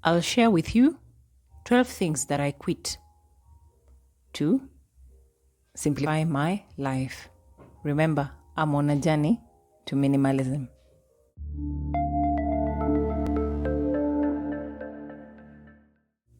I'll share with you 12 things that I quit to simplify my life. Remember, I'm on a journey to minimalism.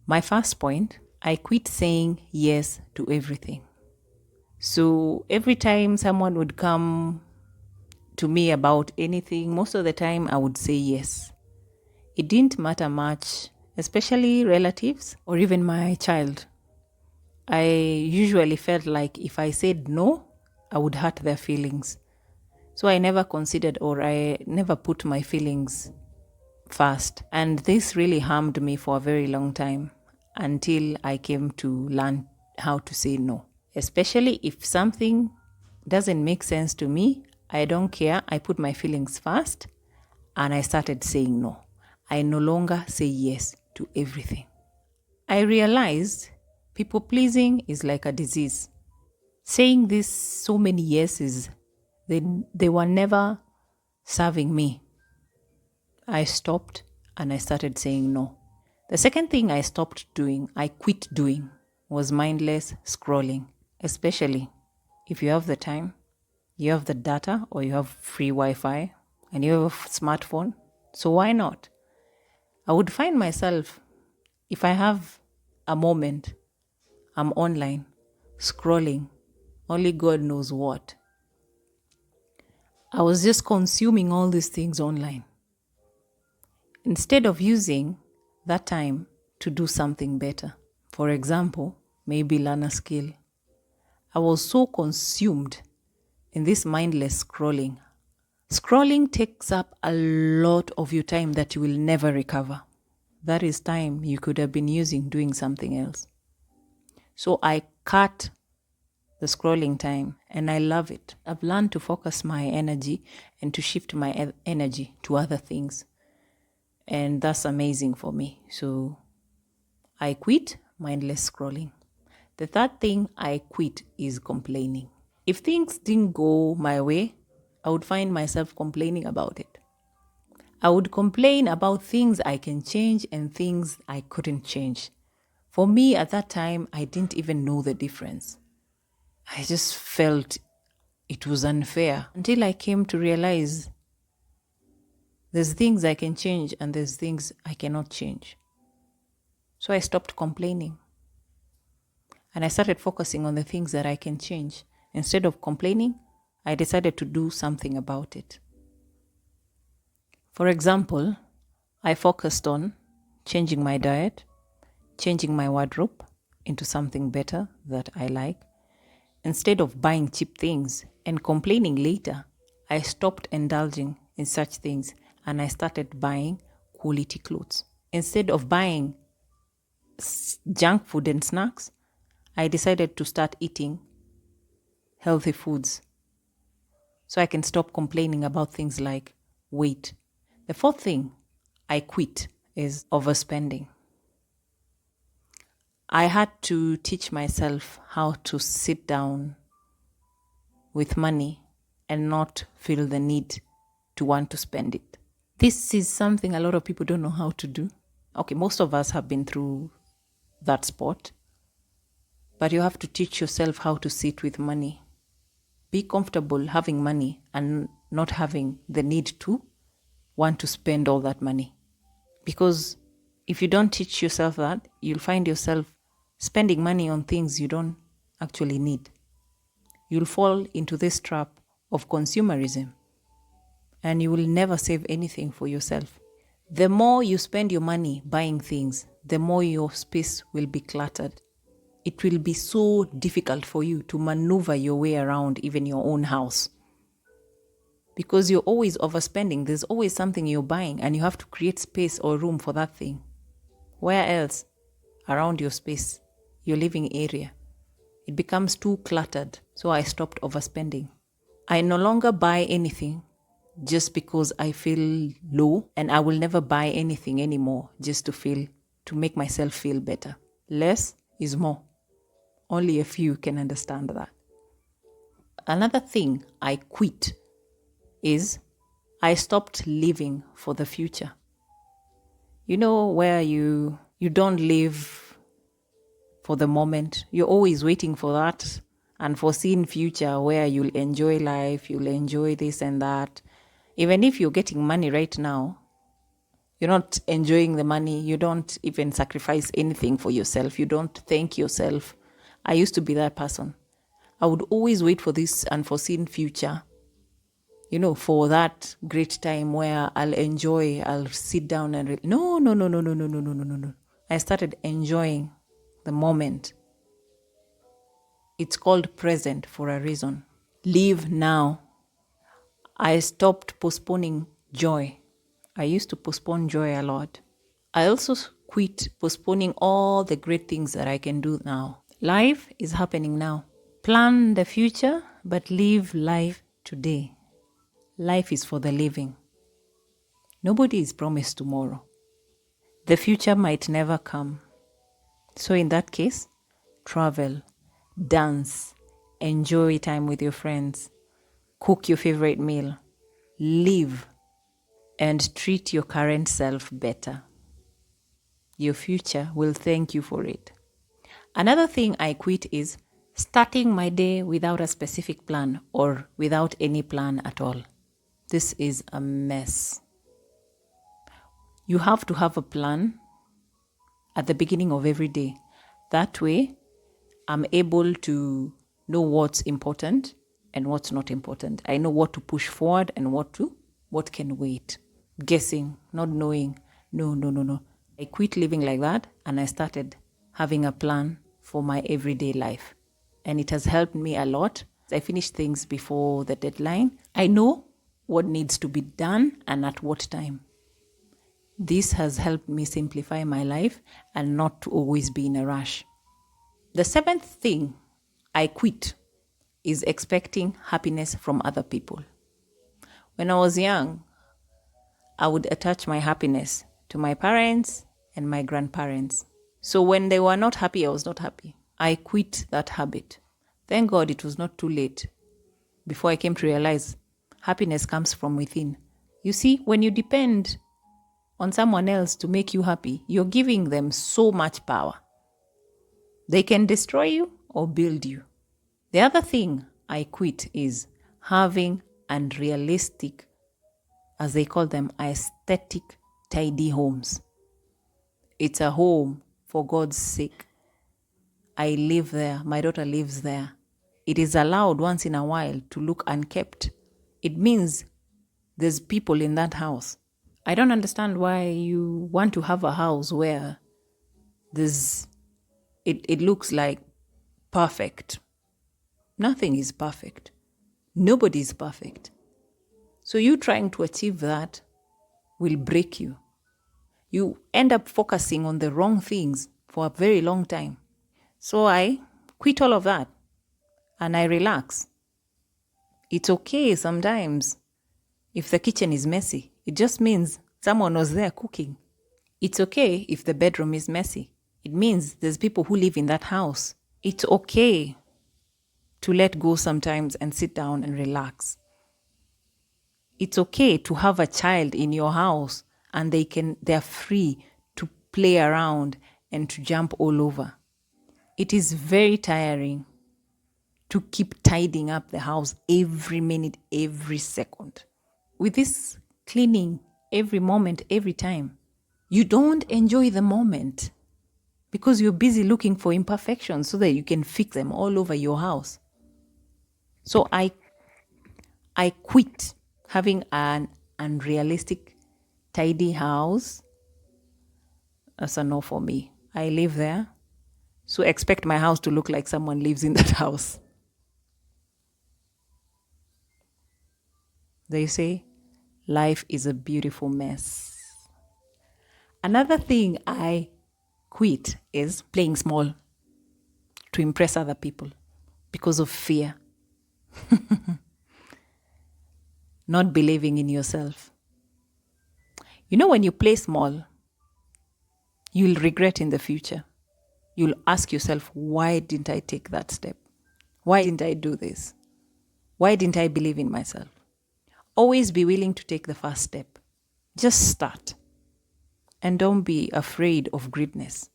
My first point, I quit saying yes to everything. So every time someone would come to me about anything, most of the time I would say yes. It didn't matter much, especially relatives or even my child. I usually felt like if I said no, I would hurt their feelings. So I never considered or I never put my feelings first. And this really harmed me for a very long time until I came to learn how to say no. Especially if something doesn't make sense to me, I don't care. I put my feelings first and I started saying no. I no longer say yes to everything. I realized people pleasing is like a disease. Saying this so many yeses, they were never serving me. I stopped and I started saying no. The second thing I quit doing, was mindless scrolling, especially if you have the time, you have the data, or you have free Wi-Fi, and you have a smartphone. So why not? I would find myself, if I have a moment, I'm online, scrolling, only God knows what. I was just consuming all these things online. Instead of using that time to do something better. For example, maybe learn a skill. I was so consumed in this mindless scrolling. Scrolling takes up a lot of your time that you will never recover. That is time you could have been using doing something else. So I cut the scrolling time and I love it. I've learned to focus my energy and to shift my energy to other things. And that's amazing for me. So I quit mindless scrolling. The third thing I quit is complaining. If things didn't go my way, I would find myself complaining about it. I would complain about things I can change and things I couldn't change. For me at that time, I didn't even know the difference. I just felt it was unfair until I came to realize there's things I can change and there's things I cannot change. So I stopped complaining. And I started focusing on the things that I can change. Instead of complaining, I decided to do something about it. For example, I focused on changing my diet, changing my wardrobe into something better that I like. Instead of buying cheap things and complaining later, I stopped indulging in such things and I started buying quality clothes. Instead of buying junk food and snacks, I decided to start eating healthy foods so I can stop complaining about things like weight. The fourth thing I quit is overspending. I had to teach myself how to sit down with money and not feel the need to want to spend it. This is something a lot of people don't know how to do. Okay, most of us have been through that spot, but you have to teach yourself how to sit with money. Be comfortable having money and not having the need to want to spend all that money. Because if you don't teach yourself that, you'll find yourself spending money on things you don't actually need. You'll fall into this trap of consumerism and you will never save anything for yourself. The more you spend your money buying things, the more your space will be cluttered. It will be so difficult for you to maneuver your way around even your own house. Because you're always overspending. There's always something you're buying and you have to create space or room for that thing. Where else? Around your space, your living area. It becomes too cluttered. So I stopped overspending. I no longer buy anything just because I feel low, and I will never buy anything anymore just to make myself feel better. Less is more. Only a few can understand that. Another thing I quit is I stopped living for the future. You know, where you don't live for the moment. You're always waiting for that unforeseen future where you'll enjoy life, you'll enjoy this and that. Even if you're getting money right now, you're not enjoying the money. You don't even sacrifice anything for yourself. You don't thank yourself. I used to be that person. I would always wait for this unforeseen future, for that great time where I'll enjoy, I'll sit down and no, no, no, no, no, no, no, no, no, no, no. I started enjoying the moment. It's called present for a reason. Live now. I stopped postponing joy. I used to postpone joy a lot. I also quit postponing all the great things that I can do now. Life is happening now. Plan the future, but live life today. Life is for the living. Nobody is promised tomorrow. The future might never come. So in that case, travel, dance, enjoy time with your friends, cook your favorite meal, live, and treat your current self better. Your future will thank you for it. Another thing I quit is starting my day without a specific plan or without any plan at all. This is a mess. You have to have a plan at the beginning of every day. That way, I'm able to know what's important and what's not important. I know what to push forward and what can wait. Guessing, not knowing. No. I quit living like that and I started having a plan for my everyday life. And it has helped me a lot. I finish things before the deadline. I know what needs to be done and at what time. This has helped me simplify my life and not to always be in a rush. The seventh thing I quit is expecting happiness from other people. When I was young, I would attach my happiness to my parents and my grandparents. So when they were not happy, I was not happy. I quit that habit. Thank God it was not too late before I came to realize happiness comes from within. You see, when you depend on someone else to make you happy, you're giving them so much power. They can destroy you or build you. The other thing I quit is having unrealistic, as they call them, aesthetic, tidy homes. It's a home for God's sake. I live there. My daughter lives there. It is allowed once in a while to look unkept. It means there's people in that house. I don't understand why you want to have a house where it looks like perfect. Nothing is perfect. Nobody is perfect. So you trying to achieve that will break you. You end up focusing on the wrong things for a very long time. So I quit all of that and I relax. It's okay sometimes if the kitchen is messy. It just means someone was there cooking. It's okay if the bedroom is messy. It means there's people who live in that house. It's okay to let go sometimes and sit down and relax. It's okay to have a child in your house and they're free to play around and to jump all over. It is very tiring to keep tidying up the house every minute, every second. With this cleaning every moment, every time, you don't enjoy the moment because you're busy looking for imperfections so that you can fix them all over your house. So I quit having an unrealistic, tidy house. That's a no for me. I live there, so expect my house to look like someone lives in that house. They say, life is a beautiful mess. Another thing I quit is playing small to impress other people because of fear. Not believing in yourself. You know, when you play small, you'll regret in the future. You'll ask yourself, why didn't I take that step? Why didn't I do this? Why didn't I believe in myself? Always be willing to take the first step. Just start And don't be afraid of greatness.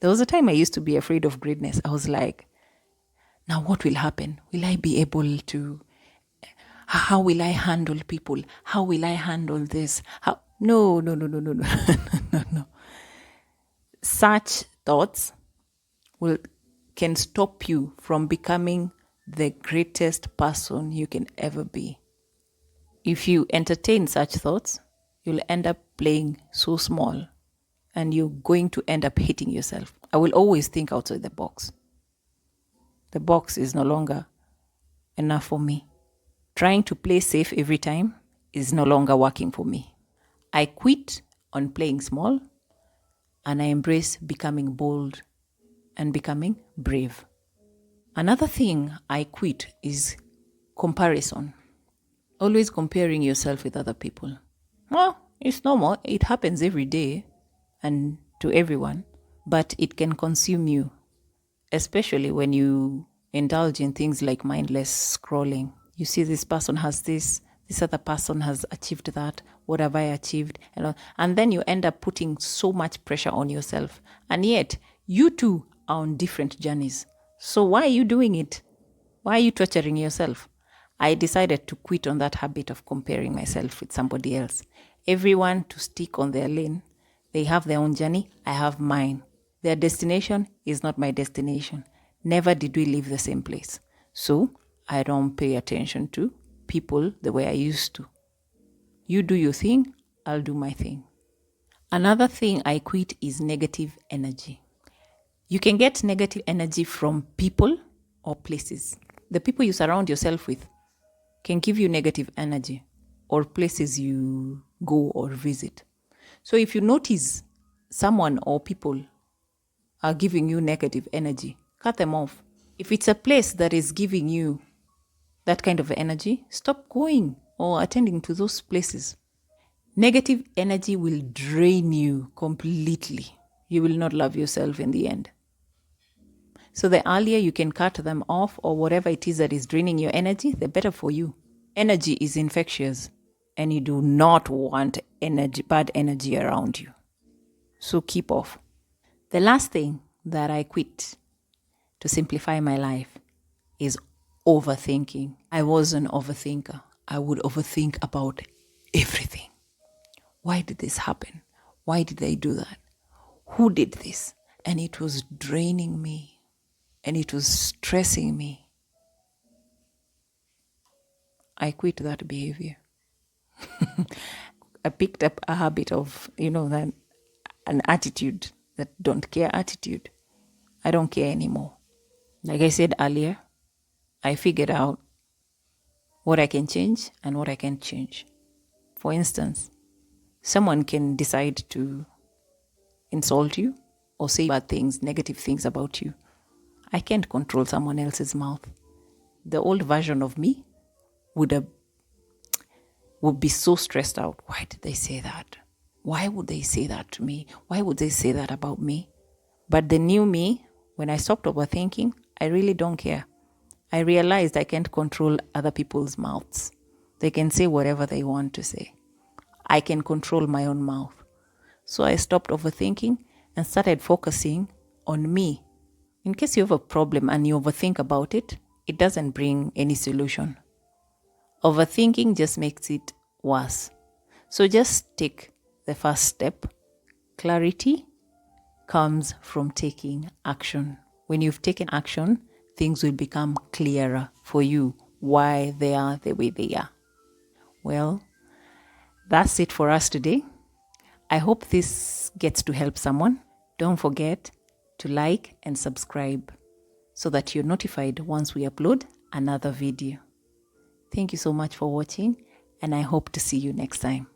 There was a time I used to be afraid of greatness. I was like, now what will happen? Will I be able to? How will I handle people? How will I handle this? How? No, no, no, no, no, no, no, no. Such thoughts can stop you from becoming the greatest person you can ever be. If you entertain such thoughts, you'll end up playing so small and you're going to end up hating yourself. I will always think outside the box. The box is no longer enough for me. Trying to play safe every time is no longer working for me. I quit on playing small and I embrace becoming bold and becoming brave. Another thing I quit is comparison. Always comparing yourself with other people. Well, it's normal. It happens every day and to everyone, but it can consume you, especially when you indulge in things like mindless scrolling. You see this person has this other person has achieved that, what have I achieved? And then you end up putting so much pressure on yourself. And yet, you too are on different journeys. So why are you doing it? Why are you torturing yourself? I decided to quit on that habit of comparing myself with somebody else. Everyone to stick on their lane. They have their own journey, I have mine. Their destination is not my destination. Never did we leave the same place. So I don't pay attention to people the way I used to. You do your thing, I'll do my thing. Another thing I quit is negative energy. You can get negative energy from people or places. The people you surround yourself with can give you negative energy, or places you go or visit. So if you notice someone or people are giving you negative energy, cut them off. If it's a place that is giving you that kind of energy, stop going or attending to those places. Negative energy will drain you completely. You will not love yourself in the end. So the earlier you can cut them off, or whatever it is that is draining your energy, the better for you. Energy is infectious and you do not want bad energy around you. So keep off. The last thing that I quit to simplify my life is overthinking. I was an overthinker. I would overthink about everything. Why did this happen? Why did they do that? Who did this? And it was draining me and it was stressing me. I quit that behavior. I picked up a habit of, an attitude, that don't care attitude. I don't care anymore. Like I said earlier, I figured out what I can change and what I can't change. For instance, someone can decide to insult you or say bad things, negative things about you. I can't control someone else's mouth. The old version of me would be so stressed out. Why did they say that? Why would they say that to me? Why would they say that about me? But the new me, when I stopped overthinking, I really don't care. I realized I can't control other people's mouths. They can say whatever they want to say. I can control my own mouth. So I stopped overthinking and started focusing on me. In case you have a problem and you overthink about it, it doesn't bring any solution. Overthinking just makes it worse. So just take the first step. Clarity comes from taking action. When you've taken action, things will become clearer for you why they are the way they are. Well, that's it for us today. I hope this gets to help someone. Don't forget to like and subscribe so that you're notified once we upload another video. Thank you so much for watching, and I hope to see you next time.